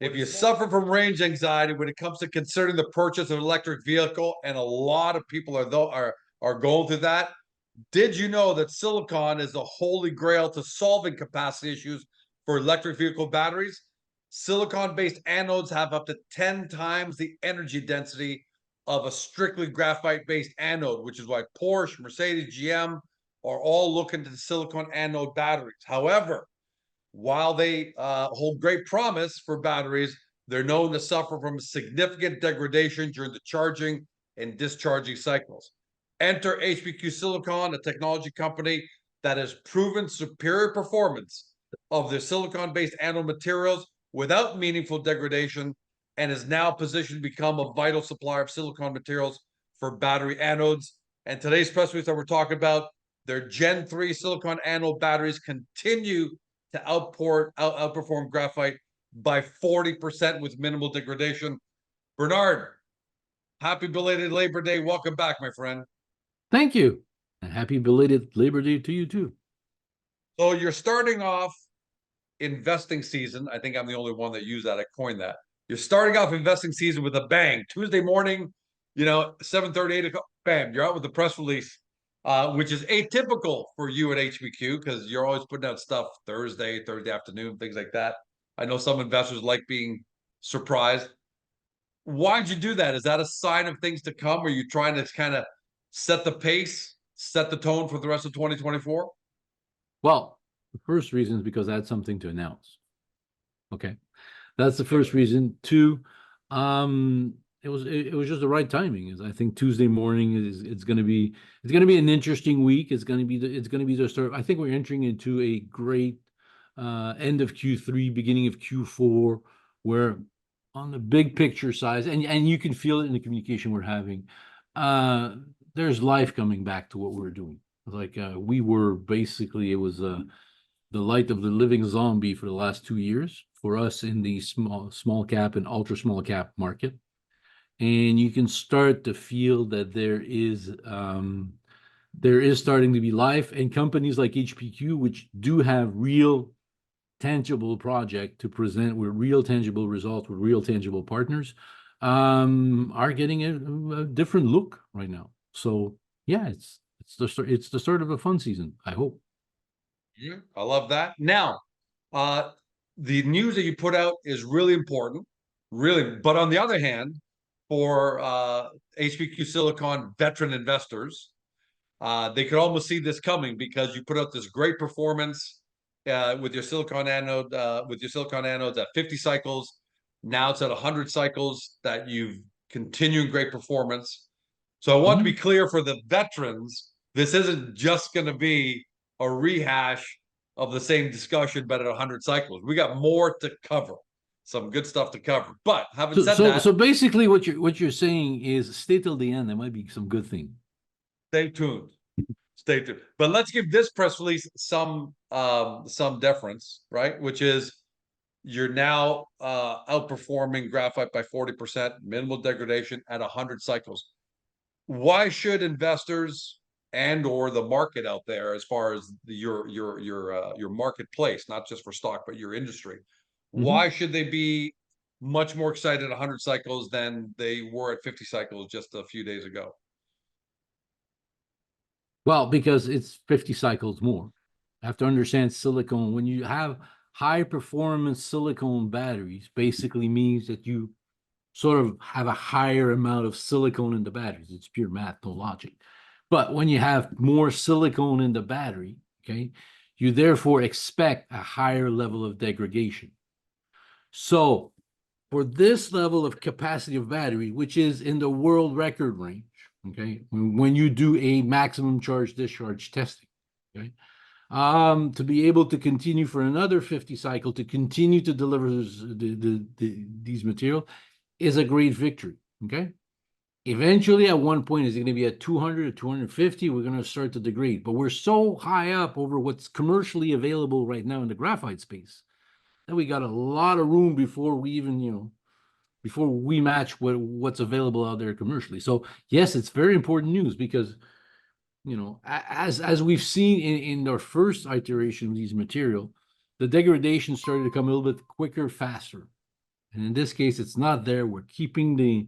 If you suffer from range anxiety when it comes to considering the purchase of an electric vehicle, and a lot of people are going through that, did you know that silicon is the holy grail to solving capacity issues for electric vehicle batteries? Silicon-based anodes have up to 10 times the energy density of a strictly graphite-based anode, which is why Porsche, Mercedes, GM are all looking to the silicon anode batteries. However, while they hold great promise for batteries, they're known to suffer from significant degradation during the charging and discharging cycles. Enter HPQ Silicon, a technology company that has proven superior performance of their silicon-based anode materials without meaningful degradation, and is now positioned to become a vital supplier of silicon materials for battery anodes. And today's press release that we're talking about, their Gen 3 silicon anode batteries continue to outperform graphite by 40% with minimal degradation. Bernard, happy belated Labor Day. Welcome back, my friend. Thank you. And happy belated Labor Day to you too. So you're starting off investing season. I think I'm the only one that used that. I coined that. You're starting off investing season with a bang. Tuesday morning, 7:30, 8 o'clock, bam, you're out with the press release, which is atypical for you at HPQ because you're always putting out stuff Thursday afternoon, things like that. I know some investors like being surprised. Why'd you do that? Is that a sign of things to come? Are you trying to kind of set the pace, set the tone for the rest of 2024? Well, the first reason is because I had something to announce. Okay. That's the first reason. Two, it was just the right timing. I think Tuesday morning it's going to be an interesting week. It's going to be the start. I think we're entering into a great end of Q3, beginning of Q4, where on the big picture size, and you can feel it in the communication we're having, there's life coming back to what we're doing. Like we were basically, it was the light of the living zombie for the last 2 years for us in the small cap and ultra small cap market. And you can start to feel that there is starting to be life, and companies like HPQ, which do have real tangible project to present with real tangible results, with real tangible partners, are getting a different look right now. So yeah, it's the start of a fun season, I hope. Yeah, I love that. Now, the news that you put out is really important, really. But on the other hand, for HPQ Silicon veteran investors, they could almost see this coming because you put out this great performance with your silicon anode, with your silicon anodes at 50 cycles. Now it's at 100 cycles that you've continuing great performance. So I want to be clear for the veterans, this isn't just going to be a rehash of the same discussion, but at 100 cycles. We got more to cover, some good stuff to cover. But having said that, so basically, what you're saying is stay till the end. There might be some good thing. Stay tuned. Stay tuned. But let's give this press release some deference, right? Which is you're now outperforming graphite by 40%, minimal degradation at 100 cycles. Why should investors and or the market out there, as far as your marketplace, not just for stock but your industry, why should they be much more excited at 100 cycles than they were at 50 cycles just a few days ago? Well, because it's 50 cycles more. I have to understand silicone. When you have high performance silicone batteries, basically means that you sort of have a higher amount of silicone in the batteries. It's pure math, no logic. But when you have more silicone in the battery, okay, you therefore expect a higher level of degradation. So for this level of capacity of battery, which is in the world record range, okay, when you do a maximum charge discharge testing, okay, to be able to continue for another 50 cycle, to continue to deliver these material is a great victory, okay? Eventually, at one point, is it going to be at 200 or 250? We're going to start to degrade. But we're so high up over what's commercially available right now in the graphite space that we got a lot of room before we even, before we match what's available out there commercially. So yes, it's very important news because, as we've seen in our first iteration of these material, the degradation started to come a little bit quicker, faster. And in this case, it's not there. We're keeping the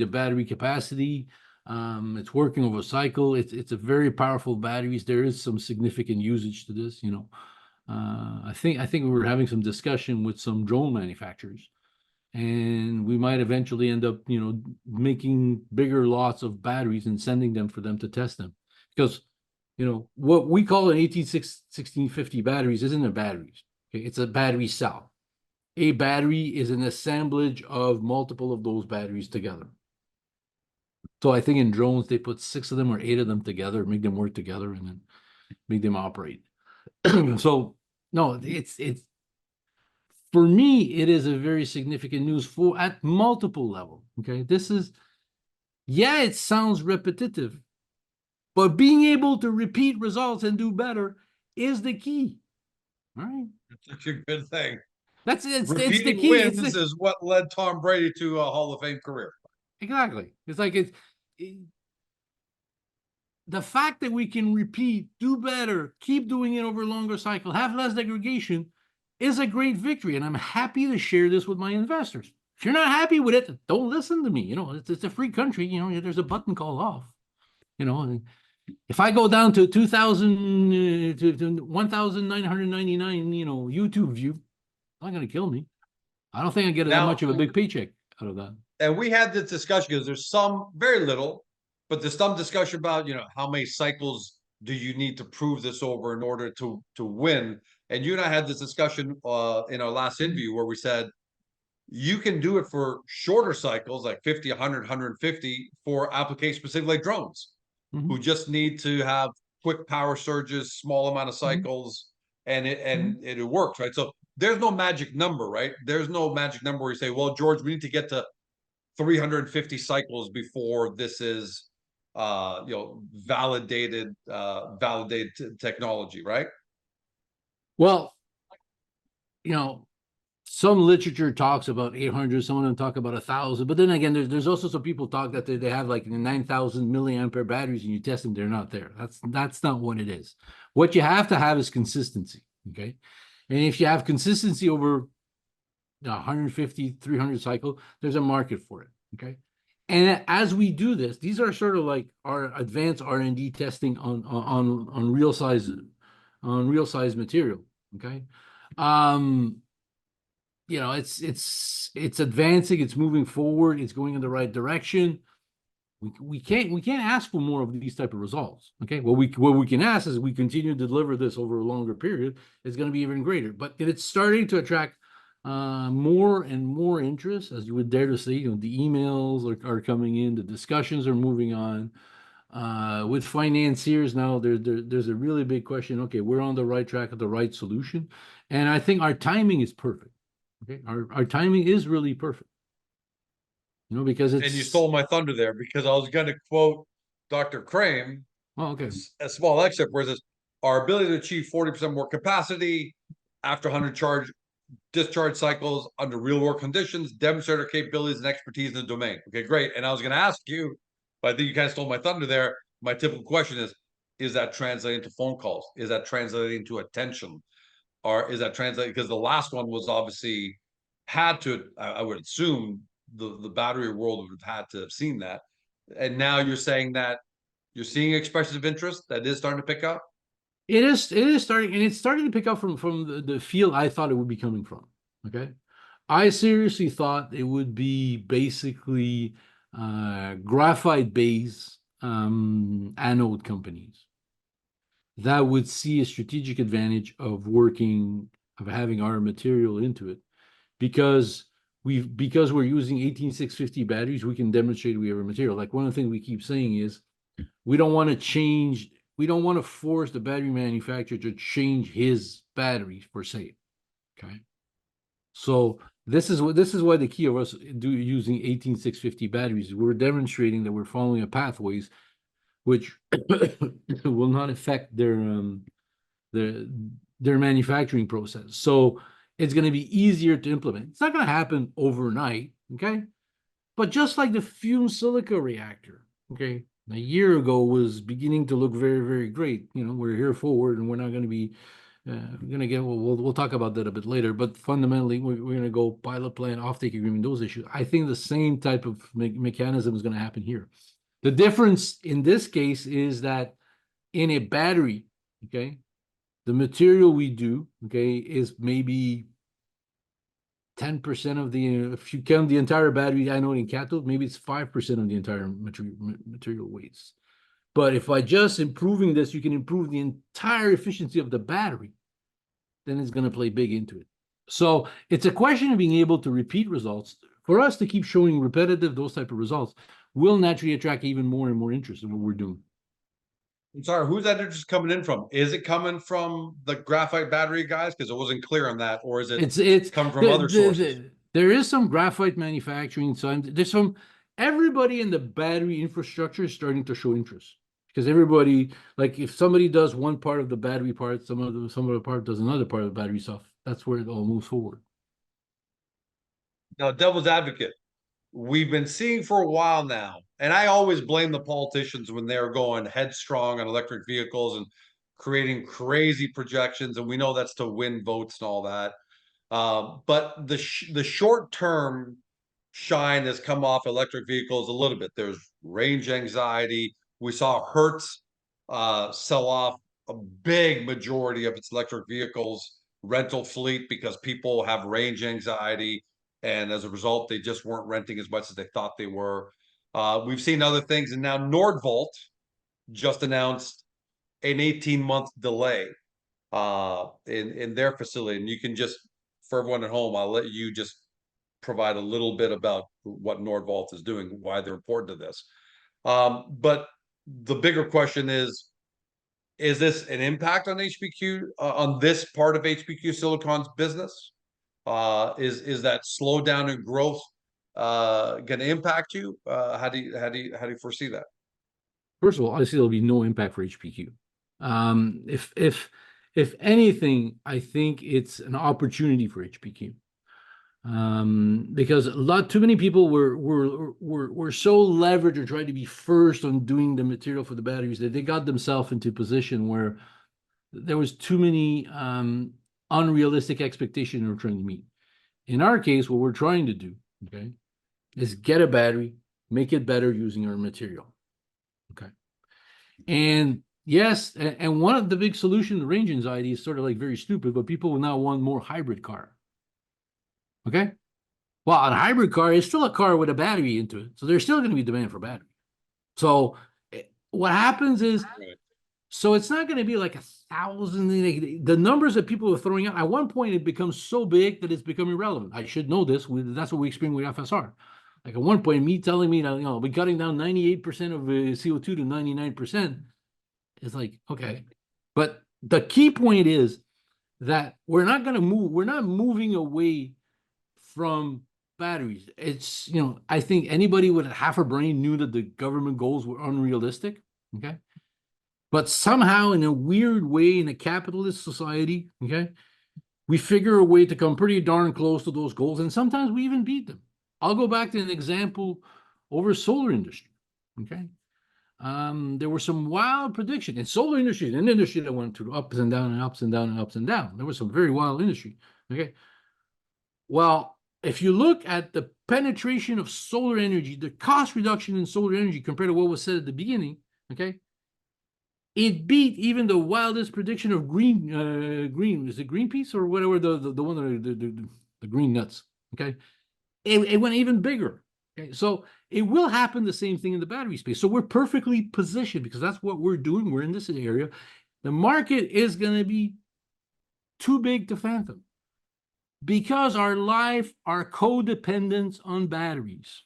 battery capacity. It's working over cycle. It's a very powerful batteries. There is some significant usage to this, you know. I think we were having some discussion with some drone manufacturers, and we might eventually end up, you know, making bigger lots of batteries and sending them for them to test them. Because, you know, what we call an 1650 batteries isn't a batteries. Okay? It's a battery cell. A battery is an assemblage of multiple of those batteries together. So I think in drones, they put 6 of them or 8 of them together, make them work together, and then make them operate. So no, it's for me, it is a very significant news for at multiple level. Okay, this is, yeah, it sounds repetitive, but being able to repeat results and do better is the key. All right, It's such a good thing. it's the Repeating key. It's wins is what led Tom Brady to a Hall of Fame career. exactly. It's like the fact that we can repeat, do better, keep doing it over a longer cycle, have less degradation is a great victory. And I'm happy to share this with my investors. If you're not happy with it, don't listen to me. You know, it's a free country. You know, there's a button called off. You know, and if I go down to 2,000 to 1,999, you know, YouTube view, not going to kill me. I don't think I get that Now, much of a big paycheck out of that. and we had this discussion because there's some very little, but there's some discussion about, you know, how many cycles do you need to prove this over in order to win. And you and I had this discussion in our last interview where we said you can do it for shorter cycles like 50, 100, 150 for application specific like drones, who just need to have quick power surges, small amount of cycles, and it works, right? So there's no magic number, right? There's no magic number where you say, well, George, we need to get to 350 cycles before this is you know, validated technology, right? Well, you know, some literature talks about 800, some of them talk about 1,000, but then again, there's also some people talk that they have like 9,000 milliampere batteries and you test them, they're not there. That's not what it is. What you have to have is consistency, okay? And if you have consistency over 150, 300 cycle, there's a market for it, okay? And as we do this, these are sort of like our advanced R&D testing on real size material, okay? You know, it's advancing, it's moving forward, it's going in the right direction. We can't ask for more of these type of results. Okay, what we can ask is we continue to deliver this over a longer period, it's going to be even greater. But it's starting to attract more and more interest, as you would dare to say. You know, the emails are coming in, the discussions are moving on. With financiers now, there's a really big question. Okay, we're on the right track of the right solution, and I think our timing is perfect. Okay, our timing is really perfect. You know, because And you stole my thunder there because I was going to quote Dr. Crane, okay. a small excerpt where it says, our ability to achieve 40% more capacity after 100 discharge cycles under real world conditions, demonstrate our capabilities and expertise in the domain. Okay, great. And I was going to ask you, but I think you kind of stole my thunder there. My typical question is that translating to phone calls? Is that translating to attention? Or is that translating? Because the last one was obviously had to, I would assume the battery world would have had to have seen that. And now you're saying that you're seeing expressions of interest that is starting to pick up? It is starting, and it's starting to pick up from the field I thought it would be coming from. Okay, I seriously thought it would be basically graphite base anode companies that would see a strategic advantage of having our material into it, because we're using 18650 batteries, we can demonstrate we have a material. Like, one of the things we keep saying is we don't want to force the battery manufacturer to change his batteries per se. Okay. So this is why the key of us using 18650 batteries. We're demonstrating that we're following a pathways which will not affect their manufacturing process. So it's going to be easier to implement. It's not going to happen overnight, okay? But just like the Fume silica reactor, okay, a year ago was beginning to look very, very great. You know, we're here forward, and we're not going to be we're gonna get we'll talk about that a bit later. But fundamentally, we're gonna go pilot plant, offtake agreement, those issues. I think the same type of mechanism is gonna happen here. The difference in this case is that in a battery, okay, the material we do, okay, is maybe 10% of the, if you count the entire battery anode and cathode, maybe it's 5% of the entire material weights. But if by just improving this, you can improve the entire efficiency of the battery, then it's going to play big into it. So it's a question of being able to repeat results. For us to keep showing repetitive, those type of results will naturally attract even more and more interest in what we're doing. I'm sorry, who's that interest coming in from? Is it coming from the graphite battery guys? Because it wasn't clear on that, or is it It's come from other sources? there is some graphite manufacturing. So there's some, everybody in the battery infrastructure is starting to show interest because everybody, like if somebody does one part of the battery part, some of the part does another part of the battery stuff. That's where it all moves forward. Now, devil's advocate, we've been seeing for a while now, and I always blame the politicians when they're going headstrong on electric vehicles and creating crazy projections, and we know that's to win votes and all that. But the short term shine has come off electric vehicles a little bit. There's range anxiety. We saw Hertz sell off a big majority of its electric vehicles rental fleet because people have range anxiety, and as a result, they just weren't renting as much as they thought they were. We've seen other things, and now Nordvolt just announced an 18-month delay in their facility. And you can just, for everyone at home, I'll let you just provide a little bit about what Nordvolt is doing, why they're important to this. But the bigger question is this an impact on HPQ, on this part of HPQ Silicon's business? Is that slowdown in growth going to impact you? How do you foresee that? First of all, I see there'll be no impact for HPQ. If anything, I think it's an opportunity for HPQ. Because a lot too many people were so leveraged or tried to be first on doing the material for the batteries that they got themselves into a position where there was too many unrealistic expectations they were trying to meet. In our case, what we're trying to do, okay, is get a battery, make it better using our material. Okay. And yes, and one of the big solutions to range anxiety is sort of like very stupid, but people will now want more hybrid car. Okay. Well, a hybrid car is still a car with a battery into it. So there's still going to be demand for battery. So what happens is, so it's not going to be like 1,000. The numbers that people are throwing out, at one point, it becomes so big that it's become irrelevant. I should know this. That's what we experienced with FSR. Like at one point, me telling me that, we're cutting down 98% of CO2 to 99%. It's like, okay. But the key point is that we're not going to move. We're not moving away from batteries. It's, I think anybody with half a brain knew that the government goals were unrealistic. Okay. But somehow, in a weird way, in a capitalist society, okay, we figure a way to come pretty darn close to those goals. And sometimes we even beat them. I'll go back to an example over solar industry. Okay. There were some wild predictions in solar industry, an industry that went through ups and downs and ups and downs and ups and downs. There was some very wild industry. Okay. Well, if you look at the penetration of solar energy, the cost reduction in solar energy compared to what was said at the beginning, okay, it beat even the wildest prediction of green. Is it Greenpeace or whatever the one the green nuts? Okay, it went even bigger. Okay, so it will happen the same thing in the battery space. So we're perfectly positioned because that's what we're doing. We're in this area. The market is going to be too big to fathom because our codependence on batteries.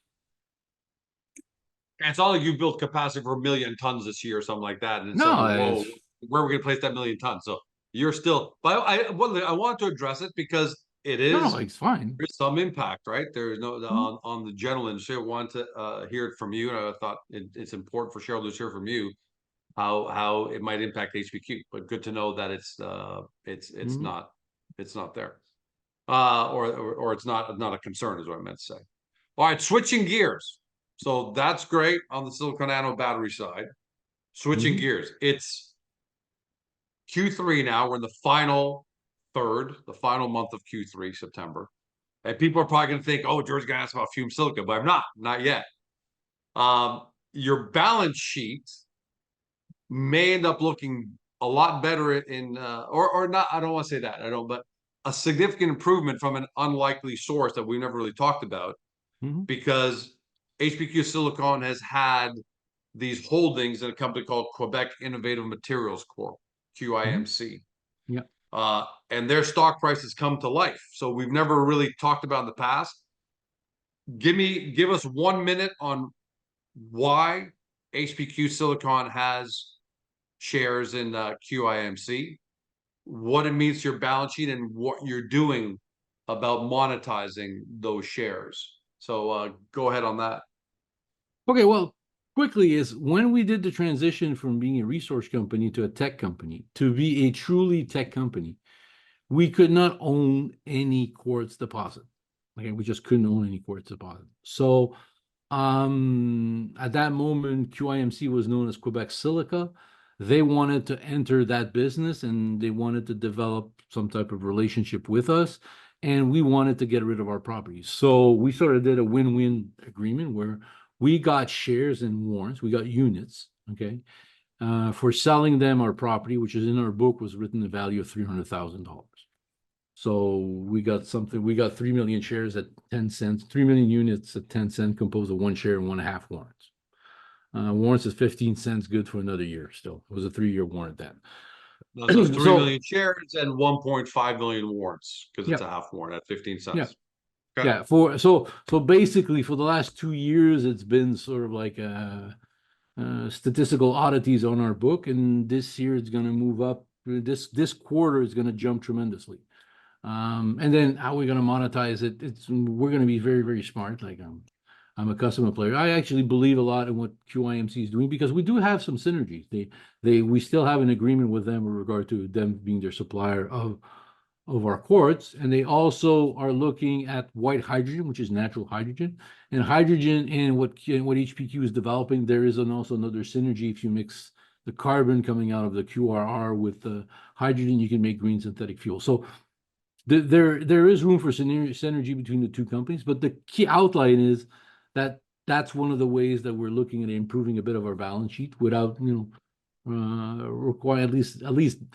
And it's not like you built capacity for 1,000,000 tons this year or something like that. And no, suddenly, whoa, where are we going to place that 1,000,000 tons? So you're still, but I want to address it because it is, no, it's fine. There's some impact, right? There's no on the general industry. I want to hear it from you, and I thought it's important for shareholders to hear from you how it might impact HPQ. But good to know that it's not there, or it's not a concern, is what I meant to say. All right, switching gears. So that's great on the silicon anode battery side. Switching gears, it's Q3 now. We're in the final third, the final month of Q3, September. And people are probably going to think, oh, George's going to ask about Fume Silica, but I'm not yet. Your balance sheet may end up looking a lot better or not. I don't want to say that. I don't, but a significant improvement from an unlikely source that we've never really talked about Mhm. because HPQ Silicon has had these holdings in a company called Quebec Innovative Materials Corp, Mhm. QIMC. Yeah. And their stock prices come to life. So we've never really talked about in the past. Give us 1 minute on why HPQ Silicon has shares in QIMC, what it means to your balance sheet, and what you're doing about monetizing those shares. So go ahead on that. Okay, well, quickly is when we did the transition from being a resource company to a tech company to be a truly tech company, we could not own any quartz deposit. Okay, we just couldn't own any quartz deposit. So at that moment, QIMC was known as Quebec Silica. They wanted to enter that business and they wanted to develop some type of relationship with us. And we wanted to get rid of our properties. So we sort of did a win-win agreement where we got shares and warrants, we got units, okay, for selling them our property, which is in our book, was written the value of $300,000. So we got 3 million shares at 10 cents, 3 million units at 10 cents, composed of one share and 1.5 warrants. Warrants is 15 cents, good for another year still. It was a 3-year warrant then. No, so it's 3 So, million shares and 1.5 million warrants because it's yeah, a half warrant at 15 yeah, cents. Okay. yeah. So basically, for the last 2 years, it's been sort of like statistical oddities on our book, and this year it's going to move up. This quarter is going to jump tremendously. And then how we're going to monetize it, we're going to be very, very smart. Like I'm a customer player. I actually believe a lot in what QIMC is doing because we do have some synergies. We still have an agreement with them with regard to them being their supplier of our quartz, and they also are looking at white hydrogen, which is natural hydrogen, and hydrogen and what HPQ is developing. There is also another synergy if you mix the carbon coming out of the QRR with the hydrogen, you can make green synthetic fuel. So there is room for synergy between the two companies, but the key outline is that that's one of the ways that we're looking at improving a bit of our balance sheet without, require at least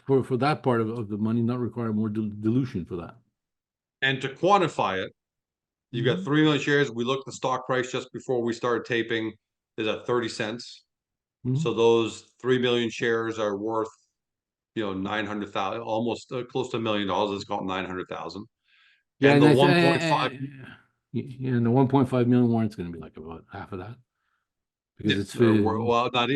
for that part of the money, not require more dilution for that. And to quantify it, you've got Mhm. 3 million shares. We looked at the stock price just before we started taping is at 30 cents. Mhm. So those 3 million shares are worth, 900,000, almost close to $1 million. Let's call it 900,000. Yeah, And and the I 1.5, yeah, and the 1.5 million warrant's going to be like about half of that because yeah, it's well, not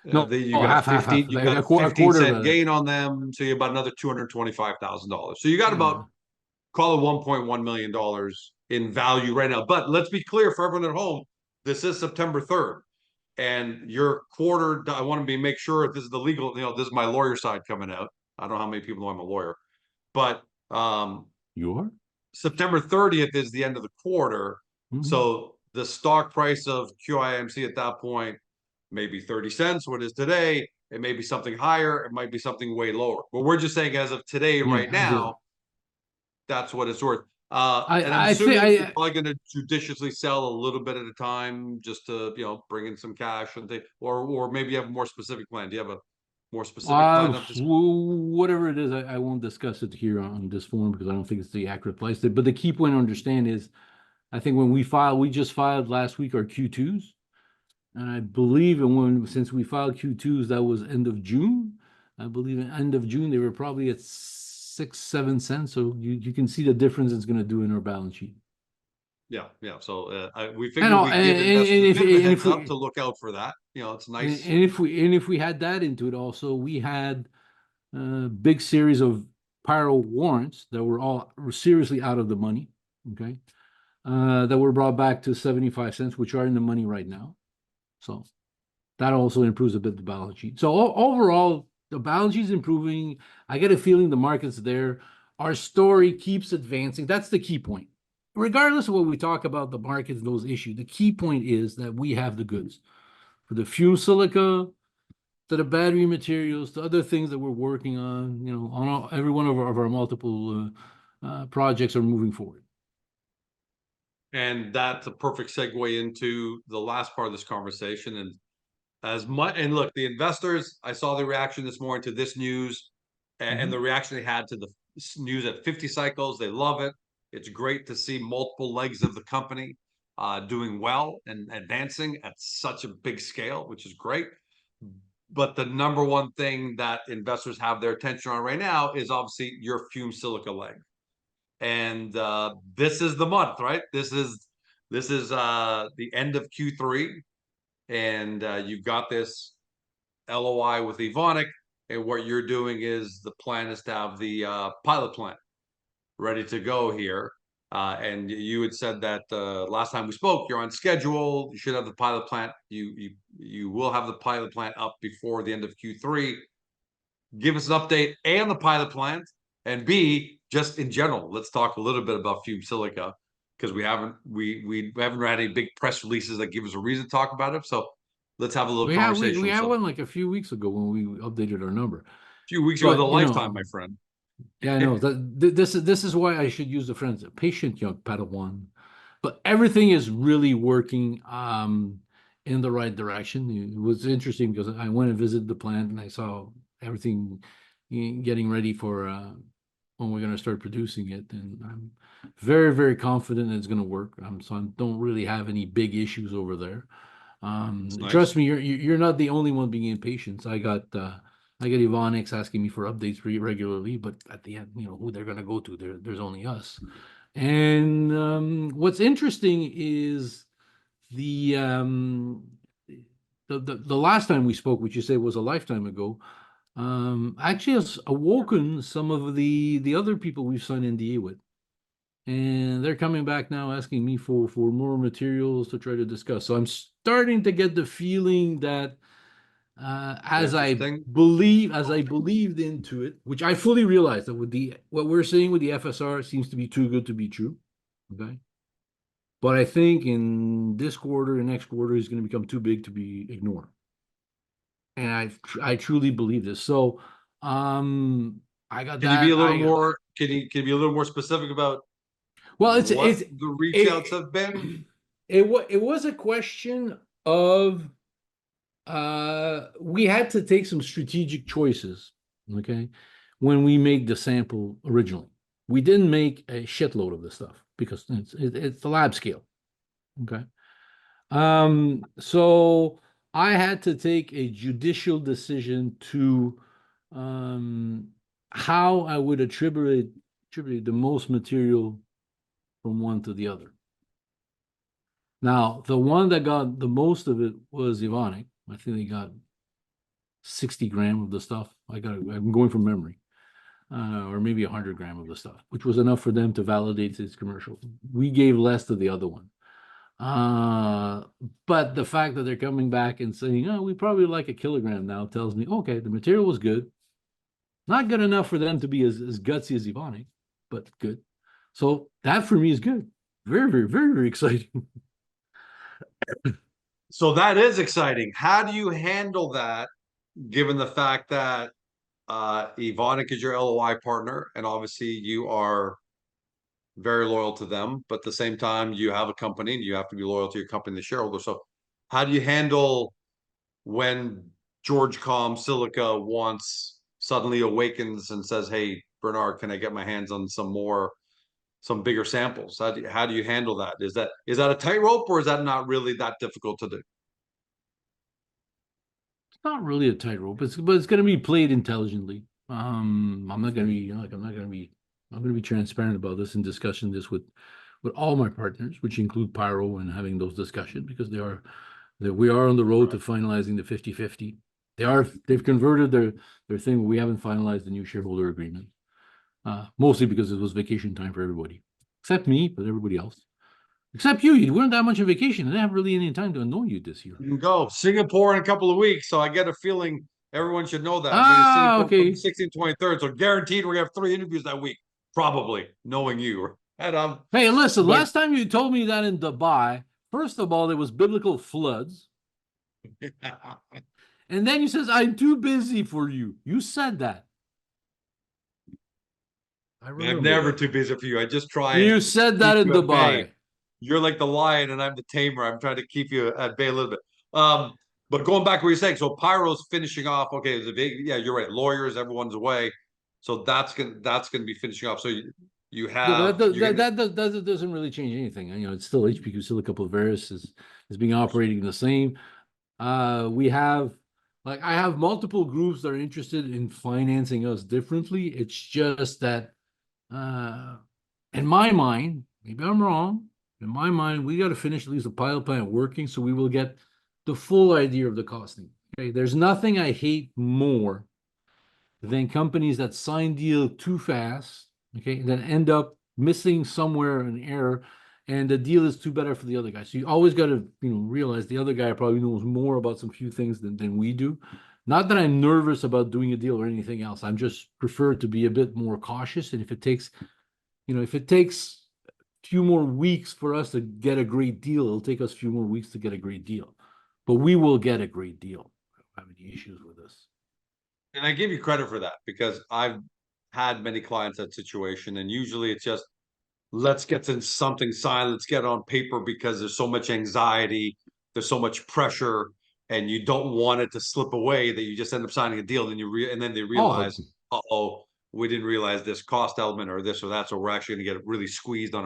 no, you oh, got half, 15, you like got a, a a 15 quarter of cent that. gain on them, so you about another $225,000. So you got Yeah. about call it $1.1 million in value right now. But let's be clear for everyone at home, this is September 3rd. And your quarter, I want to make sure if this is the legal, this is my lawyer side coming out. I don't know how many people know I'm a lawyer, but You are? September 30th is the end of the quarter. Mhm. So the stock price of QIMC at that point may be 30 cents, what it is today. It may be something higher. It might be something way lower. But we're just saying as of today, Yeah, right as now, that's what it's worth. And I'm I think assuming you're I probably going to judiciously sell a little bit at a time just to, bring in some cash and or maybe you have a more specific plan. Do you have a more specific plan of just whatever it is, I won't discuss it here on this forum because I don't think it's the accurate place. But the key point to understand is, I think when we just filed last week our Q2s, and I believe since we filed Q2s, that was end of June. I believe at end of June they were probably at 6, 7 cents. So you can see the difference it's going to do in our balance sheet. yeah. So we I figured know, we'd give investors a bit of a and heads if up to we look out for that. It's and, nice. and if we had that into it also, we had a big series of pyro warrants that were seriously out of the money. Okay, that were brought back to 75 cents, which are in the money right now. So that also improves a bit the balance sheet. So overall, the balance sheet is improving. I get a feeling the market's there. Our story keeps advancing. That's the key point. Regardless of what we talk about the markets, those issues, the key point is that we have the goods for the fume silica, to the battery materials, to other things that we're working on, on every one of our multiple projects are moving forward. And that's a perfect segue into the last part of this conversation. And and look, the investors, I saw the reaction this morning to this news and the reaction they had to the news at 50 cycles. They love it. It's great to see multiple legs of the company doing well and advancing at such a big scale, which is great. But the number one thing that investors have their attention on right now is obviously your Fume silica leg. And this is the month, right? This is the end of Q3, and you've got this LOI with Evonik, and what you're doing is the plan is to have the pilot plant ready to go here. And you had said that last time we spoke, you're on schedule. You should have the pilot plant. You will have the pilot plant up before the end of Q3. Give us an update and the pilot plant, and B, just in general, let's talk a little bit about Fume Silica because we haven't had any big press releases that give us a reason to talk about it. So let's have a little conversation. We had So one like a few weeks ago when we updated our number. a few weeks ago, the But lifetime, my friend. yeah, I know that this is why I should use the friends, patient young Padawan. But everything is really working in the right direction. It was interesting because I went and visited the plant and I saw everything getting ready for when we're going to start producing it, and I'm very, very confident it's going to work. So I don't really have any big issues over there. Nice. Trust me, you're not the only one being impatient. I got Evonik's asking me for updates pretty regularly, but at the end, who they're going to go to, there's only us. And what's interesting is the last time we spoke, which you say was a lifetime ago, actually has awoken some of the other people we've signed NDA with. And they're coming back now asking me for more materials to try to discuss. So I'm starting to get the feeling that as I believed into it, which I fully realized that with what we're seeing with the FSR seems to be too good to be true. Okay. But I think in this quarter and next quarter is going to become too big to be ignored. And I truly believe this. So I got Can that. you be a little more? Can you be a little more specific about? Well, it's the reach outs have been. It was a question of we had to take some strategic choices. Okay, when we made the sample originally, we didn't make a shitload of this stuff because it's the lab scale. Okay, so I had to take a judicial decision to how I would attribute the most material from one to the other. Now, the one that got the most of it was Evonik. I think they got 60 grams of the stuff. I'm going from memory, or maybe 100 grams of the stuff, which was enough for them to validate its commercial. We gave less to the other one. But the fact that they're coming back and saying, "Oh, we probably like a kilogram now," tells me, okay, the material was good. Not good enough for them to be as gutsy as Evonik, but good. So that for me is good. Very, very, very, very exciting. So that is exciting. How do you handle that, given the fact that Evonik is your LOI partner, and obviously you are very loyal to them, but at the same time, you have a company and you have to be loyal to your company, the shareholder. So how do you handle when George Silica suddenly awakens and says, "Hey, Bernard, can I get my hands on some bigger samples?" How do you handle that? Is that a tightrope, or is that not really that difficult to do? It's not really a tightrope, but it's going to be played intelligently. I'm not going to be I'm going to be transparent about this and discussing this with all my partners, which include Pyro, and having those discussions because we are on the road to finalizing the 50-50. They've converted their thing. We haven't finalized the new shareholder agreement, mostly because it was vacation time for everybody, except me, but everybody else. Except you. You weren't that much on vacation. I didn't have really any time to annoy you this year. You can go Singapore in a couple of weeks, so I get a feeling everyone should know that. Okay. 16th, 23rd, so guaranteed we're gonna have 3 interviews that week, probably, knowing you. And hey, listen, last time you told me that in Dubai, first of all, there was biblical floods. And then you says, I'm too busy for you. You said that. I I'm remember never that. too busy for you. I just try and You said keep that in you at bay. Dubai. You're like the lion and I'm the tamer. I'm trying to keep you at bay a little bit. Um, but going back to what you're saying, so Pyro's finishing off. Okay, the big, yeah, you're right. Lawyers, everyone's away, so that's gonna be finishing off. So you Yeah, but have you're gonna that doesn't really change anything. You know, it's still HPQ Silicon Pulveris is being operating the same. We have like I have multiple groups that are interested in financing us differently. It's just that uh in my mind, maybe I'm wrong. In my mind, we got to finish at least the pilot plant working so we will get the full idea of the costing. Okay, there's nothing I hate more than companies that sign deal too fast, okay, and then end up missing somewhere an error, and the deal is too better for the other guy. So you always got to, realize the other guy probably knows more about some few things than we do. Not that I'm nervous about doing a deal or anything else. I'm just prefer to be a bit more cautious. And if it takes a few more weeks for us to get a great deal, it'll take us a few more weeks to get a great deal. But we will get a great deal. I don't have any issues with this. and I give you credit for that because I've had many clients that situation, and usually it's just let's get to something signed, let's get it on paper because there's so much anxiety, there's so much pressure, and you don't want it to slip away that you just end up signing a deal, and then they Oh, realize, oh, we didn't realize this cost element or this or that, so we're actually going to get really squeezed on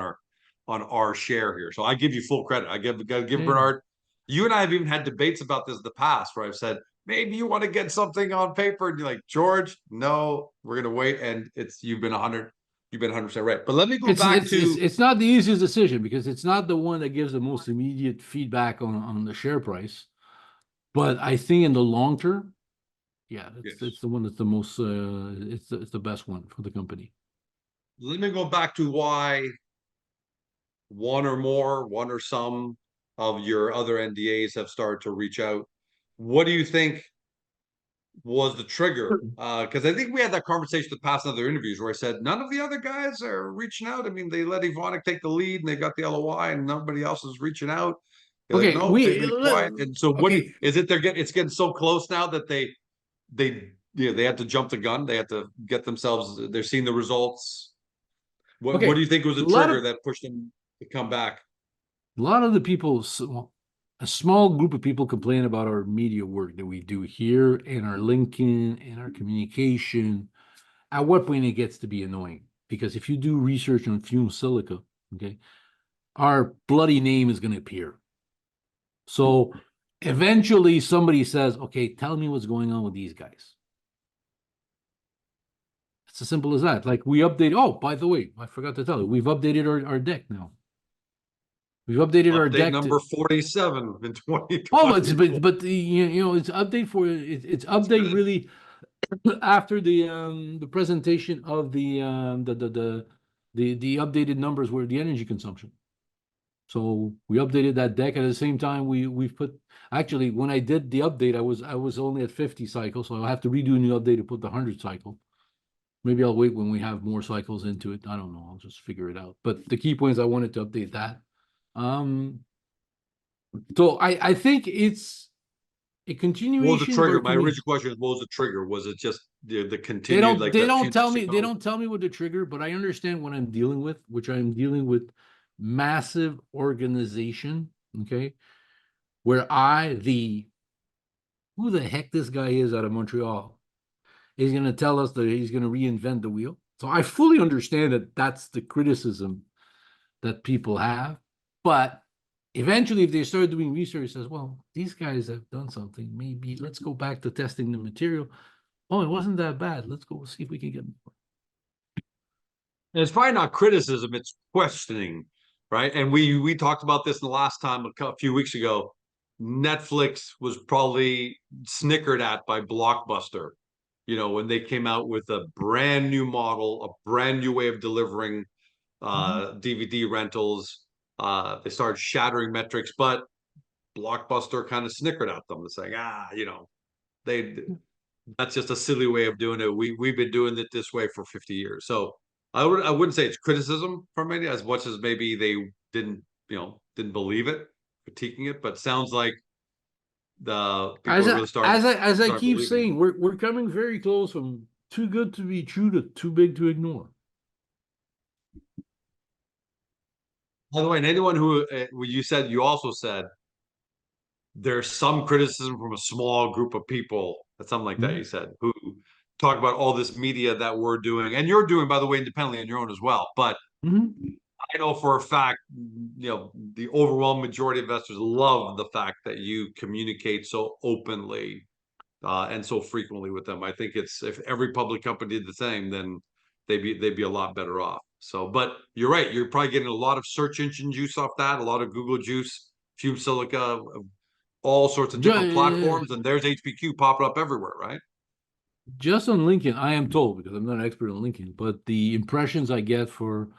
our share here. So I give you full credit. I give yeah. Bernard. You and I have even had debates about this in the past where I've said maybe you want to get something on paper, and you're like, George, no, we're going to wait, and you've been 100% right. But let me go It's back it's it's to it's not the easiest decision because it's not the one that gives the most immediate feedback on the share price. But I think in the long term, yeah, it's yes. the one that's the most it's the best one for the company. Let me go back to why one or some of your other NDAs have started to reach out. What do you think was the trigger? Because I think we had that conversation in the past in other interviews where I said none of the other guys are reaching out. I mean, they let Ivonic take the lead and they got the LOI, and nobody else is reaching out. They're like, Okay, nope, they've been quiet. And so, okay, is it? It's getting so close now that they had to jump the gun. They had to get themselves. They're seeing the results. What do okay. you think was A the lot trigger of that pushed them to come back? a lot of the people, well, a small group of people complain about our media work that we do here and our linking and our communication. At what point it gets to be annoying? Because if you do research on fume silica, okay, our bloody name is going to appear. So eventually somebody says, okay, tell me what's going on with these guys. It's as simple as that. Like we update. Oh, by the way, I forgot to tell you, we've updated our deck now. We've updated our Update deck to. number 47 in Oh, 2024. but it's update for it's That's update good. really after the presentation of the updated numbers were the energy consumption. So we updated that deck at the same time we've put actually when I did the update I was only at 50 cycles, so I'll have to redo a new update to put the 100 cycle. Maybe I'll wait when we have more cycles into it. I don't know. I'll just figure it out. But the key point is I wanted to update that. Um, so I think it's a What was the continuation of our trigger? My community. original question is, what was the trigger? Was it just the They continued, don't like they that don't future tell me they signal? don't tell me what the trigger, but I understand what I'm dealing with, which I'm dealing with massive organization, okay, where the who the heck this guy is out of Montreal is going to tell us that he's going to reinvent the wheel. So I fully understand that that's the criticism that people have, but eventually, if they start doing research, says, well, these guys have done something. Maybe let's go back to testing the material. Oh, it wasn't that bad. Let's go see if we can get more. And it's probably not criticism, it's questioning, right? And we talked about this in the last time a few weeks ago. Netflix was probably snickered at by Blockbuster, when they came out with a brand new model, a brand new way of delivering Mhm. DVD rentals. They started shattering metrics, but Blockbuster kind of snickered at them and saying, they that's just a silly way of doing it. We've been doing it this way for 50 years. So I wouldn't say it's criticism from it as much as maybe they didn't believe it, critiquing it, but sounds like the people are really starting as I start keep believing. saying, we're coming very close from too good to be true to too big to ignore. By the way, and anyone who you also said there's some criticism from a small group of people, something like that. Mhm. You said who talk about all this media that we're doing, and you're doing, by the way, independently on your own as well. But Mhm. I know for a fact, the overwhelming majority of investors love the fact that you communicate so openly and so frequently with them. I think it's if every public company did the same, then they'd be a lot better off. So, but you're right. You're probably getting a lot of search engine juice off that, a lot of Google juice, Fume Silica, all sorts of different Ju- platforms, and there's HPQ popping up everywhere, right? Just on LinkedIn, I am told, because I'm not an expert on LinkedIn, but the impressions I get for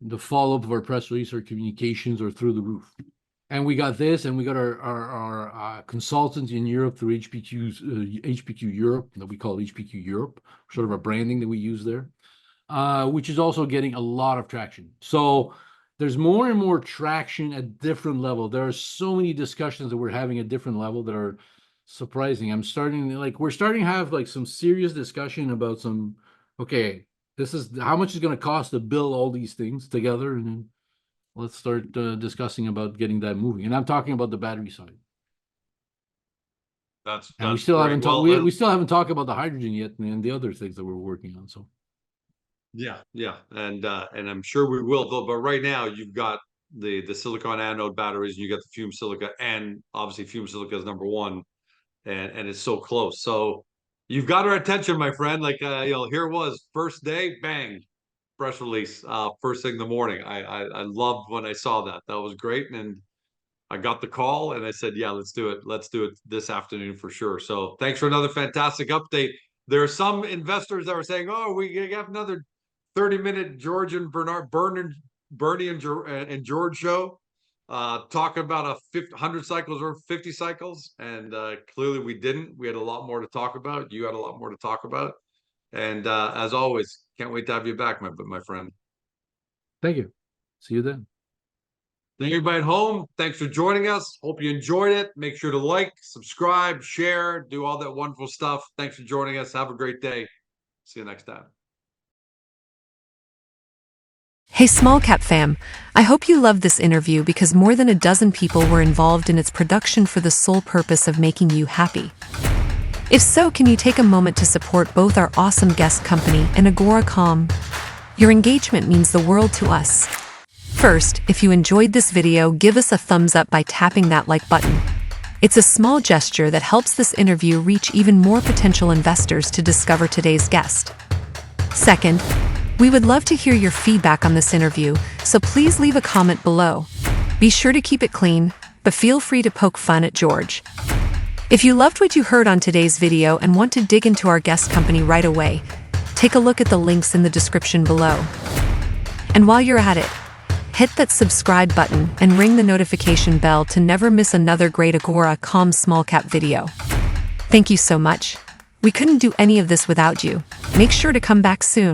the follow-up of our press release or communications are through the roof. And we got this, and we got our consultants in Europe through HPQ Europe, that we call HPQ Europe, sort of a branding that we use there, which is also getting a lot of traction. So there's more and more traction at different level. There are so many discussions that we're having at different level that are surprising. We're starting to have like some serious discussion about okay, this is how much is going to cost to build all these things together, and then let's start discussing about getting that moving. And I'm talking about the battery side. And we That's still great. haven't talked. Well, We still haven't talked about the hydrogen yet, and the other things that we're working on. So yeah, and I'm sure we will. Though, but right now you've got the silicon anode batteries, and you got the fume silica, and obviously fume silica is number one, and it's so close. So you've got our attention, my friend. Like here it was, first day, bang, press release, first thing in the morning. I loved when I saw that. That was great, and I got the call and I said, yeah, let's do it. Let's do it this afternoon for sure. So thanks for another fantastic update. There are some investors that were saying, oh, we have another 30-minute George and Bernie and George show, talking about 100 cycles or 50 cycles. And clearly we didn't. We had a lot more to talk about. You had a lot more to talk about. And as always, can't wait to have you back, my friend. thank you. See you then. Thank everybody at home. Thanks for joining us. Hope you enjoyed it. Make sure to like, subscribe, share, do all that wonderful stuff. Thanks for joining us. Have a great day. See you next time. Hey Small Cap fam, I hope you loved this interview because more than a dozen people were involved in its production for the sole purpose of making you happy. If so, can you take a moment to support both our awesome guest company and Agora.com? Your engagement means the world to us. First, if you enjoyed this video, give us a thumbs up by tapping that like button. It's a small gesture that helps this interview reach even more potential investors to discover today's guest. Second, we would love to hear your feedback on this interview, so please leave a comment below. Be sure to keep it clean, but feel free to poke fun at George. If you loved what you heard on today's video and want to dig into our guest company right away, take a look at the links in the description below. And while you're at it, hit that subscribe button and ring the notification bell to never miss another great Agora.com small cap video. Thank you so much. We couldn't do any of this without you. Make sure to come back soon.